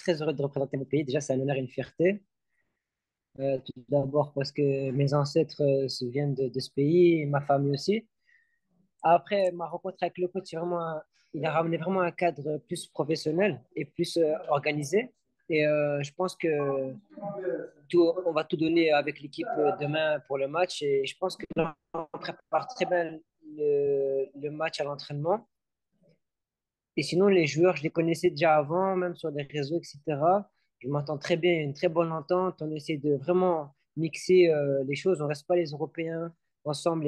très heureux de représenter mon pays. Déjà, c'est un honneur et une fierté. Tout d'abord parce que mes ancêtres se viennent de ce pays, et ma famille aussi. Après, ma rencontre avec le coach, il a ramené vraiment un cadre plus professionnel et plus organisé. Et je pense que on va tout donner avec l'équipe demain pour le match. Et je pense que on prépare très bien le match à l'entraînement. Et sinon, les joueurs, je les connaissais déjà avant, même sur les réseaux, etc. Je m'entends très bien, une très bonne entente. On essaie de vraiment mixer les choses. On ne reste pas les Européens ensemble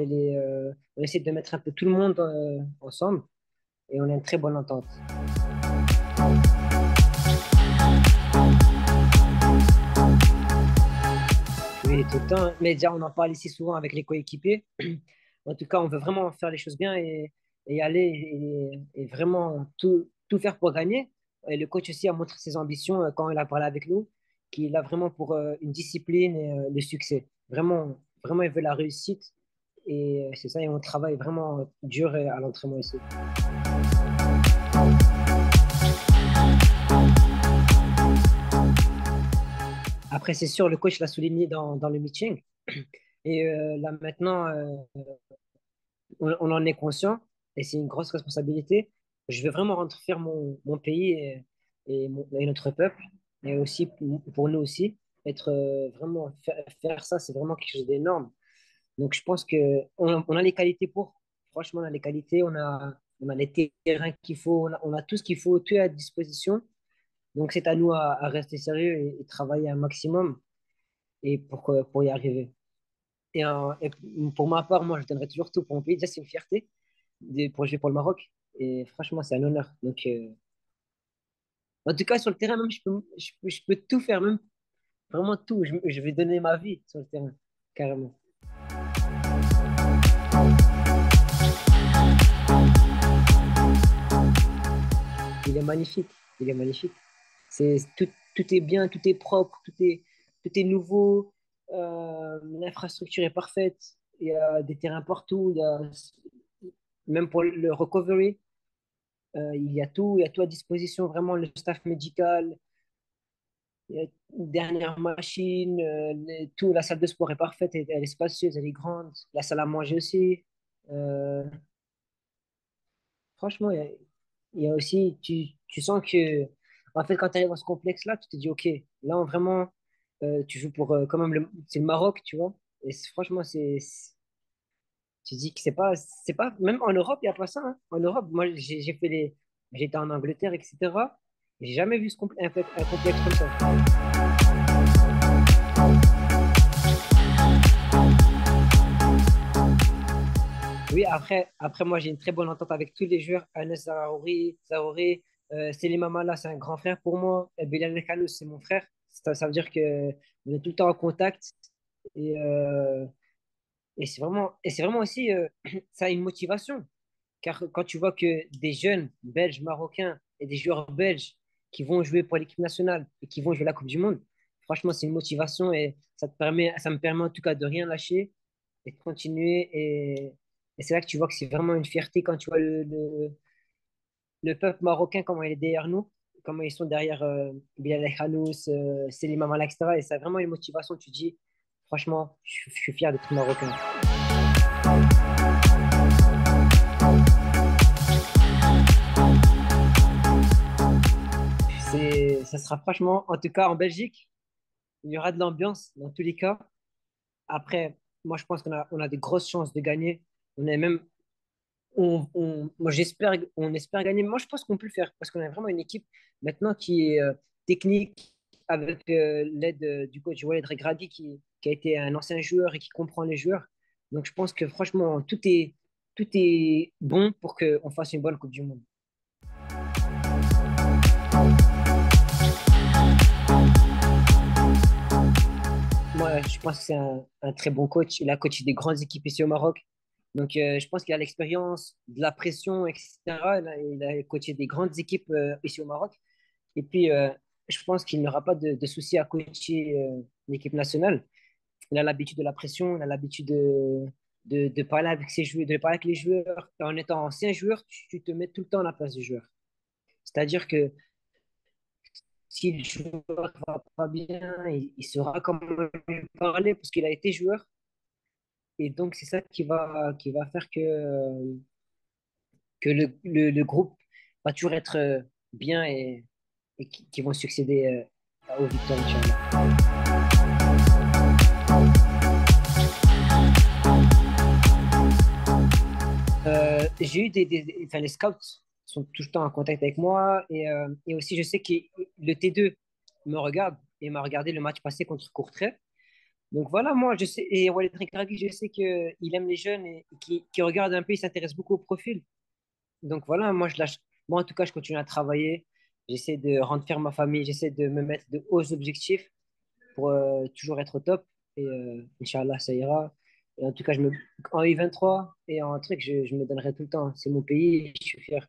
on essaie de mettre un peu tout le monde ensemble et on a une très bonne entente. Oui, tout le temps. Mais déjà, on en parle ici souvent avec les coéquipiers. En tout cas, on veut vraiment faire les choses bien et aller et vraiment tout faire pour gagner. Et le coach aussi a montré ses ambitions quand il a parlé avec nous, qu'il a vraiment pour une discipline et le succès. Vraiment, vraiment, il veut la réussite. Et c'est ça, et on travaille vraiment dur à l'entraînement ici. Après, c'est sûr, le coach l'a souligné dans le meeting. Et là, maintenant, on en est conscient et c'est une grosse responsabilité. Je veux vraiment rendre fier mon pays et notre peuple, et aussi pour nous aussi. Être vraiment faire ça, c'est vraiment quelque chose d'énorme. Donc, je pense que on a les qualités pour. Franchement, on a les qualités, on a les terrains qu'il faut, on a tout ce qu'il faut, tout est à disposition. Donc, c'est à nous à rester sérieux et travailler un maximum et pour y arriver. Et pour ma part, moi, je donnerai toujours tout pour mon pays. Déjà, c'est une fierté pour jouer pour le Maroc. Et franchement, c'est un honneur. Donc, en tout cas, sur le terrain, même, je peux tout faire, même vraiment tout. Je vais donner ma vie sur le terrain, carrément. Il est magnifique. Il est magnifique. Tout est bien, tout est propre, tout est nouveau. L'infrastructure est parfaite. Il y a des terrains partout. Même pour le recovery, il y a tout à disposition. Vraiment, le staff médical, il y a une dernière machine, tout, la salle de sport est parfaite, elle est spacieuse, elle est grande. La salle à manger aussi. Euh, franchement, il y a aussi, tu sens que, en fait, quand tu arrives dans ce complexe-là, tu te dis, OK, là, vraiment, tu joues pour, quand même, c'est le Maroc, tu vois. Et franchement, tu dis que c'est pas, même en Europe, il n'y a pas ça, hein. En Europe, moi, j'étais en Angleterre, etc. J'ai jamais vu un complexe comme ça. Oui, après moi, j'ai une très bonne entente avec tous les joueurs. Anas Zahouri, Selim Amala, c'est un grand frère pour moi. Et Bilal Khalous, c'est mon frère. Ça veut dire que on est tout le temps en contact. Et, euh, et c'est vraiment aussi, ça a une motivation. Car quand tu vois que des jeunes belges, marocains et des joueurs belges qui vont jouer pour l'équipe nationale et qui vont jouer la Coupe du Monde, franchement, c'est une motivation et ça me permet en tout cas de rien lâcher et de continuer. Et c'est là que tu vois que c'est vraiment une fierté quand tu vois le peuple marocain, comment il est derrière nous, comment ils sont derrière Bilal El Khanous, Selim Amala, etc. Et c'est vraiment une motivation. Tu dis, franchement, je suis fier d'être marocain. Ça sera franchement, en tout cas en Belgique, il y aura de l'ambiance dans tous les cas. Après, moi, je pense on a des grosses chances de gagner. On est même, moi, on espère gagner. Moi, je pense qu'on peut le faire parce qu'on a vraiment une équipe maintenant qui est technique avec l'aide du coach Walid Regragui qui a été un ancien joueur et qui comprend les joueurs. Donc, je pense que franchement, tout est bon pour qu'on fasse une bonne Coupe du Monde. Moi, je pense que c'est un très bon coach. Il a coaché des grandes équipes ici au Maroc. Donc, je pense qu'il a l'expérience, de la pression, etc. Il a coaché des grandes équipes ici au Maroc. Et puis, je pense qu'il n'aura pas de souci à coacher l'équipe nationale. Il a l'habitude de la pression, il a l'habitude de parler avec ses joueurs, de parler avec les joueurs. En étant ancien joueur, tu te mets tout le temps à la place du joueur. C'est-à-dire que si le joueur va pas bien, il saura comment lui parler parce qu'il a été joueur. Et donc, c'est ça qui va faire que le groupe va toujours être bien et qui vont succéder aux victoires, Inch'Allah. J'ai eu enfin, les scouts sont tout le temps en contact avec moi et aussi je sais que le T2 me regarde et m'a regardé le match passé contre Courtrai. Donc voilà, moi je sais, et Walid Regragui, je sais qu'il aime les jeunes et qui regarde un peu, il s'intéresse beaucoup au profil. Donc voilà, moi je lâche, moi en tout cas je continue à travailler, j'essaie de rendre fier ma famille, j'essaie de me mettre de hauts objectifs pour toujours être au top. Et Inch'Allah, ça ira. Et en tout cas, en U23 et en truc, je me donnerai tout le temps. C'est mon pays, je suis fier.